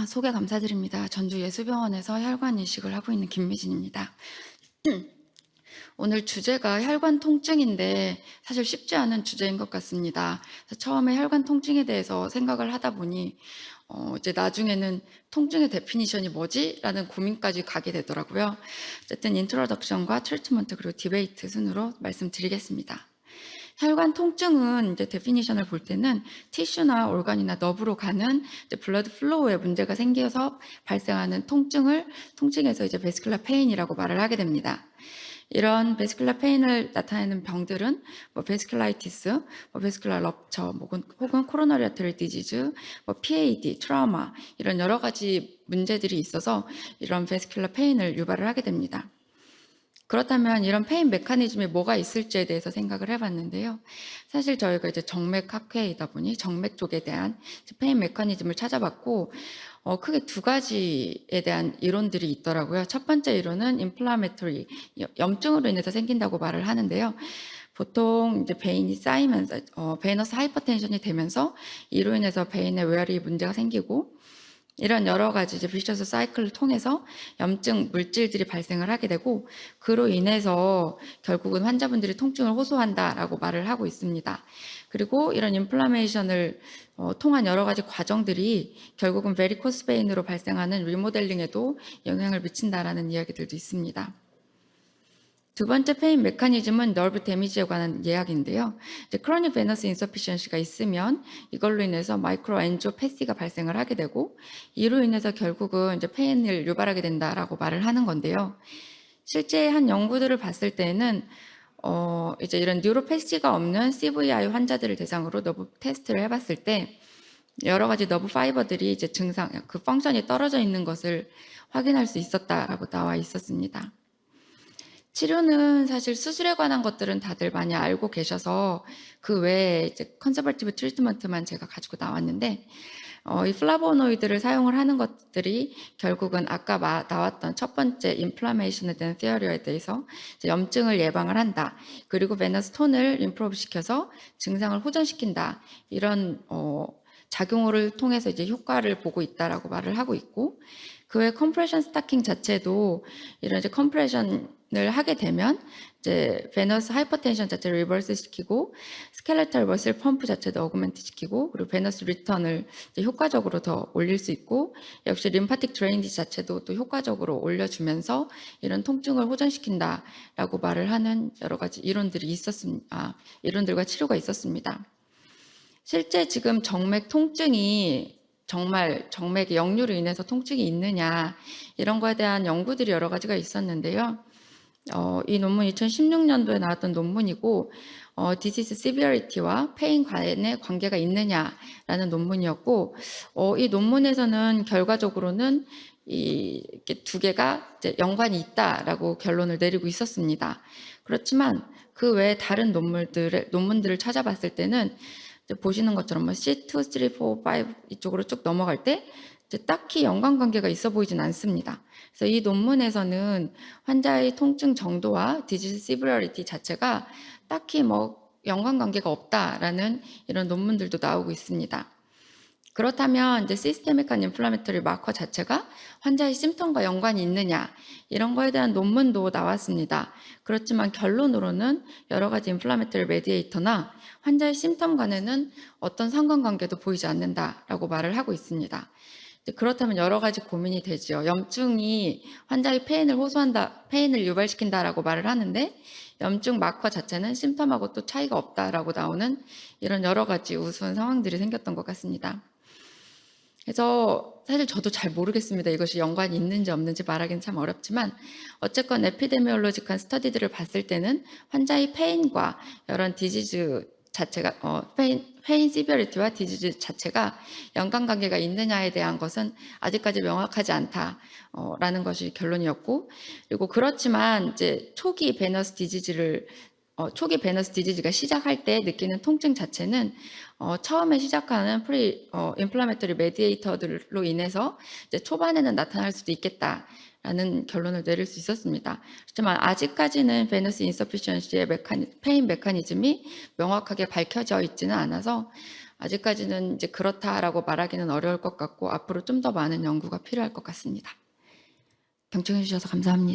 소개 감사드립니다. 전주 예수병원에서 혈관 이식을 하고 있는 김미진입니다. 오늘 주제가 혈관 통증인데 사실 쉽지 않은 주제인 것 같습니다. 그래서 처음에 혈관 통증에 대해서 생각을 하다 보니 이제 나중에는 통증의 데피니션이 뭐지? 라는 고민까지 가게 되더라고요. 어쨌든 인트로덕션과 트리트먼트 그리고 디베이트 순으로 말씀드리겠습니다. 혈관 통증은 이제 데피니션을 볼 때는 티슈나 organ이나 너브로 가는 블러드 플로우에 문제가 생겨서 발생하는 통증에서 이제 베스큘라 페인이라고 말을 하게 됩니다. 이런 베스큘라 페인을 나타내는 병들은 베스큘라이티스, 베스큘라 럽처, 혹은 코로너리 아테리 디지즈, PAD, 트라우마 이런 여러 가지 문제들이 있어서 이런 베스큘라 페인을 유발을 하게 됩니다. 그렇다면 이런 페인 메커니즘이 뭐가 있을지에 대해서 생각을 해봤는데요. 사실 저희가 이제 정맥학회이다 보니 정맥 쪽에 대한 페인 메커니즘을 찾아봤고 크게 두 가지에 대한 이론들이 있더라고요. 첫 번째 이론은 인플라메토리, 염증으로 인해서 생긴다고 말을 하는데요. 보통 이제 베인이 쌓이면서 베이너스 하이퍼텐션이 되면서 이로 인해서 베인의 외열이 문제가 생기고 이런 여러 가지 이제 비셔스 사이클을 통해서 염증 물질들이 발생을 하게 되고 그로 인해서 결국은 환자분들이 통증을 호소한다라고 말을 하고 있습니다. 그리고 이런 인플라메이션을 통한 여러 가지 과정들이 결국은 베리코스 베인으로 발생하는 리모델링에도 영향을 미친다라는 이야기들도 있습니다. 두 번째 페인 메커니즘은 너브 데미지에 관한 이야기인데요. 이제 크로닉 베너스 인서피션시가 있으면 이걸로 인해서 마이크로 엔지오패시가 발생을 하게 되고 이로 인해서 결국은 이제 페인을 유발하게 된다라고 말을 하는 건데요. 실제 한 연구들을 봤을 때는 이제 이런 뉴로패시가 없는 CVI 환자들을 대상으로 너브 테스트를 해봤을 때 여러 가지 너브 파이버들이 이제 증상, 그 펑션이 떨어져 있는 것을 확인할 수 있었다라고 나와 있었습니다. 치료는 사실 수술에 관한 것들은 다들 많이 알고 계셔서 그 외에 이제 컨서버티브 트리트먼트만 제가 가지고 나왔는데 이 플라보노이드를 사용을 하는 것들이 결국은 아까 나왔던 첫 번째 인플라메이션에 대한 티어리에 대해서 염증을 예방을 한다. 그리고 베너스 톤을 임프로브 시켜서 증상을 호전시킨다. 이런 작용을 통해서 이제 효과를 보고 있다라고 말을 하고 있고 그 외 컴프레션 스타킹 자체도 이런 이제 컴프레션을 하게 되면 이제 베너스 하이퍼텐션 자체를 리버스 시키고 스켈레탈 머슬 펌프 자체도 어그멘트 시키고 그리고 베너스 리턴을 이제 효과적으로 더 올릴 수 있고 역시 림파틱 드레인지 자체도 또 효과적으로 올려주면서 이런 통증을 호전시킨다라고 말을 하는 여러 가지 이론들이 있었습니다. 이론들과 치료가 있었습니다. 실제 지금 정맥 통증이 정말 정맥의 역류로 인해서 통증이 있느냐 이런 거에 대한 연구들이 여러 가지가 있었는데요. 이 논문 2016년도에 나왔던 논문이고 디시스 시비어리티와 페인 간의 관계가 있느냐라는 논문이었고 이 논문에서는 결과적으로는 이렇게 두 개가 이제 연관이 있다라고 결론을 내리고 있었습니다. 그렇지만 그 외에 다른 논문들을 찾아봤을 때는 보시는 것처럼 C2, 3, 4, 5 이쪽으로 쭉 넘어갈 때 딱히 연관관계가 있어 보이진 않습니다. 그래서 이 논문에서는 환자의 통증 정도와 디지즈 시비어리티 자체가 딱히 연관관계가 없다라는 이런 논문들도 나오고 있습니다. 그렇다면 이제 시스테믹한 인플라메터리 마커 자체가 환자의 심통과 연관이 있느냐 이런 거에 대한 논문도 나왔습니다. 그렇지만 결론으로는 여러 가지 인플라메터리 메디에이터나 환자의 심통간에는 어떤 상관관계도 보이지 않는다라고 말을 하고 있습니다. 그렇다면 여러 가지 고민이 되지요. 염증이 환자의 페인을 유발시킨다라고 말을 하는데 염증 마커 자체는 심텀하고 또 차이가 없다라고 나오는 이런 여러 가지 우스운 상황들이 생겼던 것 같습니다. 그래서 사실 저도 잘 모르겠습니다. 이것이 연관이 있는지 없는지 말하기는 참 어렵지만 어쨌건 에피데미올로직한 스터디들을 봤을 때는 환자의 페인과 이런 디지즈 자체가 페인 시비어리티와 디지즈 자체가 연관관계가 있느냐에 대한 것은 아직까지 명확하지 않다라는 것이 결론이었고 그리고 그렇지만 이제 초기 베너스 디지즈가 시작할 때 느끼는 통증 자체는 처음에 시작하는 인플라메토리 메디에이터들로 인해서 이제 초반에는 나타날 수도 있겠다라는 결론을 내릴 수 있었습니다. 하지만 아직까지는 베너스 인서피션시의 페인 메커니즘이 명확하게 밝혀져 있지는 않아서 아직까지는 이제 그렇다라고 말하기는 어려울 것 같고 앞으로 좀 더 많은 연구가 필요할 것 같습니다. 경청해 주셔서 감사합니다.